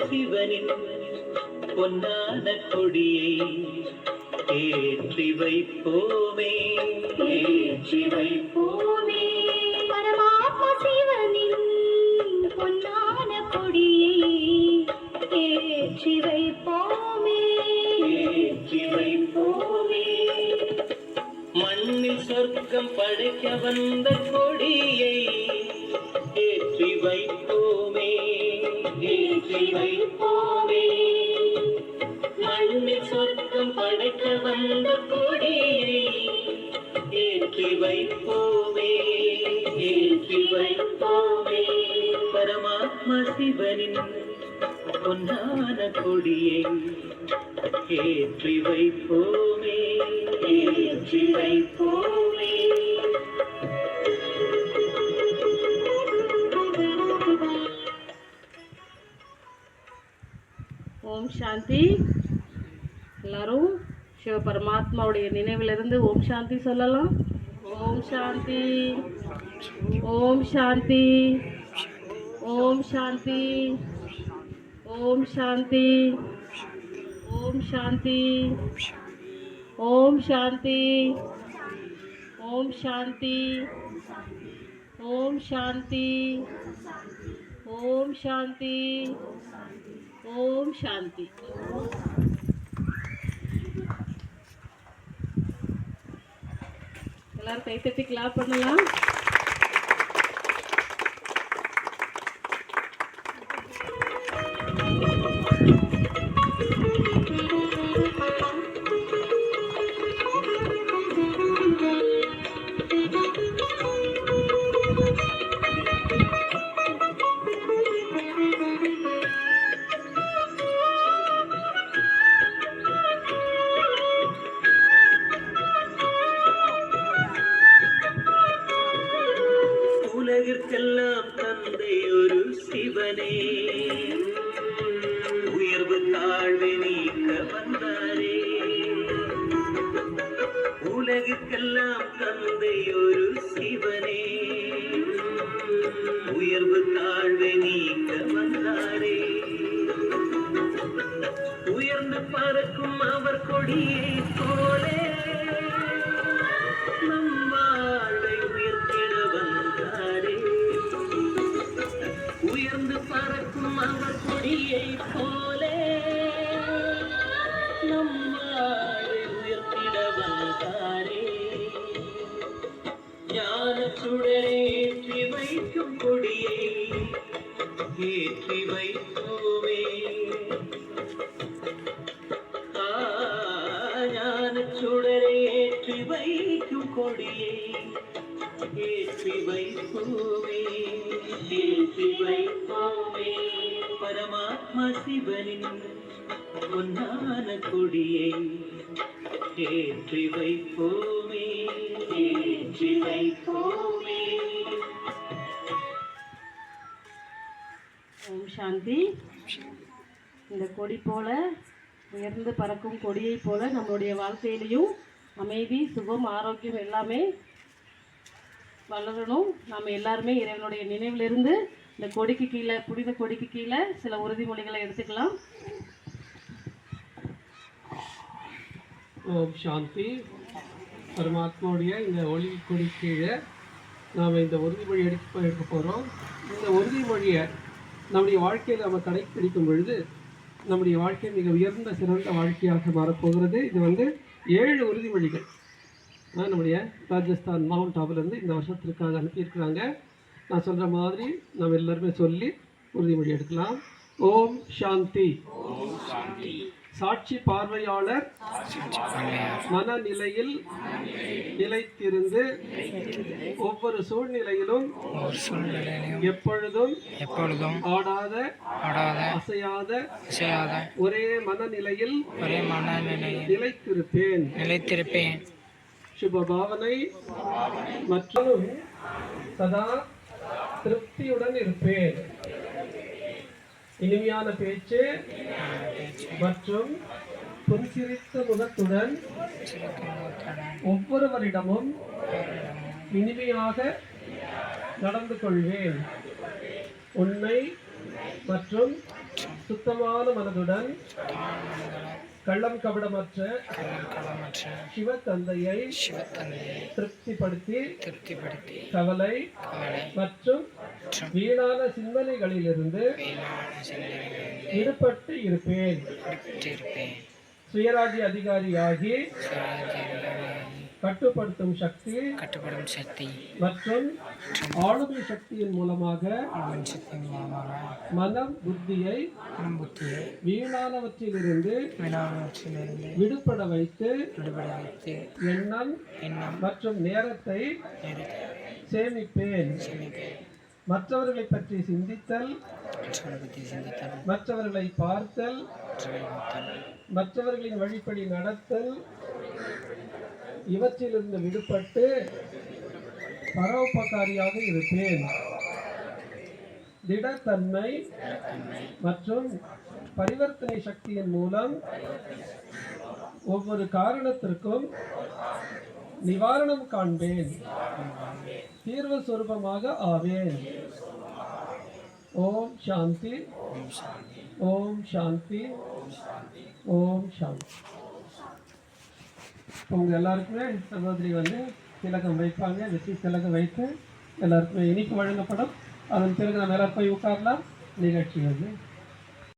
சிவனின் பொன்னான கொடியை ஏற்றி வைப்போமே, ஏற்றி வைப்போமே. பரமாத்மா சிவனின் பொன்னான கொடியை ஏற்றி வைப்போமே, ஏற்றி வைப்போமே. மண்ணில் சொர்க்கம் படைக்க வந்த கொடியை ஏற்றி வைப்போமே, ஏற்றி வைப்போமே. மண்ணில் சொர்க்கம் படைக்க வந்த கொடியை ஏற்றி வைப்போமே, ஏற்றி வைப்போமே. பரமாத்மா சிவனின் பொன்னான கொடியை ஏற்றி வைப்போமே, ஏற்றி வைப்போமே. ஓம் சாந்தி. எல்லாரும் சிவ பரமாத்மாவுடைய நினைவிலிருந்து ஓம் சாந்தி சொல்லலாம். ஓம் சாந்தி, ஓம் சாந்தி, ஓம் சாந்தி, ஓம் சாந்தி, ஓம் சாந்தி, ஓம் சாந்தி, ஓம் சாந்தி, ஓம் சாந்தி, ஓம் சாந்தி, ஓம் சாந்தி. எல்லாரும் கை தட்டி கிளாப் பண்ணலாம். உலகிற்கெல்லாம் தந்தை ஒரு சிவனே, உயர்வு தாழ்வை நீக்க வந்தாரே. உலகிற்கெல்லாம் தந்தை ஒரு சிவனே, உயர்வு தாழ்வை நீக்க வந்தாரே. உயர்ந்து பறக்கும் அவர் கொடியை போலே நம் வாழ்வை உயர்த்திட வந்தாரே. உயர்ந்து பறக்கும் அவர் கொடியை போலே நம் வாழ்வை உயர்த்திட வந்தாரே. ஞான சுடரை ஏற்றி வைக்கும் கொடியை ஏற்றி வைப்போமே. ஞான சுடரை ஏற்றி வைக்கும் கொடியை ஏற்றி வைப்போமே, ஏற்றி வைப்போமே. பரமாத்மா சிவனின் பொன்னான கொடியை ஏற்றி வைப்போமே, ஏற்றி வைப்போமே. ஓம் சாந்தி. இந்த கொடி போல உயர்ந்து பறக்கும் கொடியை போல நம்மளுடைய வாழ்க்கையிலையும் அமைதி, சுகம், ஆரோக்கியம் எல்லாமே வளரணும். நம்ம எல்லாருமே இறைவனுடைய நினைவிலிருந்து இந்த கொடிக்கு கீழே, புனித கொடிக்கு கீழே சில உறுதிமொழிகளை எடுத்துக்கலாம். ஓம் சாந்தி. பரமாத்மாவுடைய இந்த ஒளி கொடி கீழே நாம் இந்த உறுதிமொழி எடுக்க போகிறோம். இந்த உறுதிமொழியை நம்முடைய வாழ்க்கையில் நம்ம கடைப்பிடிக்கும் பொழுது நம்முடைய வாழ்க்கை மிக உயர்ந்த சிறந்த வாழ்க்கையாக மாறப்போகிறது. இது 7 உறுதிமொழிகள் நம்முடைய ராஜஸ்தான் மவுண்ட் ஆபிலிருந்து இந்த வருஷத்திற்காக அனுப்பியிருக்கிறாங்க. நான் சொல்கிற மாதிரி நம்ம எல்லாருமே சொல்லி உறுதிமொழி எடுக்கலாம். ஓம் சாந்தி. சாட்சி பார்வையாளர் மனநிலையில் நிலைத்திருந்து ஒவ்வொரு சூழ்நிலையிலும் எப்பொழுதும் ஆடாத அசையாத ஒரே மனநிலையில் நிலைத்திருப்பேன். சுப பாவனை மற்றும் சதா திருப்தியுடன் இருப்பேன். இனிமையான பேச்சு மற்றும் புன்சிரித்த முகத்துடன் ஒவ்வொருவரிடமும் இனிமையாக நடந்து கொள்வேன். உண்மை மற்றும் சுத்தமான மனதுடன் கள்ளம் கபடமற்ற சிவ தந்தையை திருப்திப்படுத்தி கவலை மற்றும் வீணான சிந்தனைகளிலிருந்து விடுபட்டு இருப்பேன். சுயராஜ்ய அதிகாரியாகி கட்டுப்படுத்தும் சக்தி மற்றும் ஆளுமை சக்தியின் மூலமாக மனம் புத்தியை வீணானவற்றிலிருந்து விடுபட வைத்து எண்ணம் மற்றும் நேரத்தை சேமிப்பேன். மற்றவர்களை பற்றி சிந்தித்தல், மற்றவர்களை பார்த்தல், மற்றவர்களின் வழிப்படி நடத்தல் இவற்றிலிருந்து விடுபட்டு பரோபகாரியாக இருப்பேன். திடத்தன்மை மற்றும் பரிவர்த்தனை சக்தியின் மூலம் ஒவ்வொரு காரணத்திற்கும் நிவாரணம் காண்பேன். தீர்வு சுரூபமாக ஆவேன். ஓம் சாந்தி, ஓம் சாந்தி, ஓம் சாந்தி. உங்க எல்லாருக்குமே சகோதரி திலகம் வைப்பாங்க. வெற்றி திலகம் வைத்து எல்லாருக்குமே இனிப்பு வழங்கப்படும். அதன் பிறகு நம்ம எல்லாரும் போய் உட்காரலாம். நிகழ்ச்சி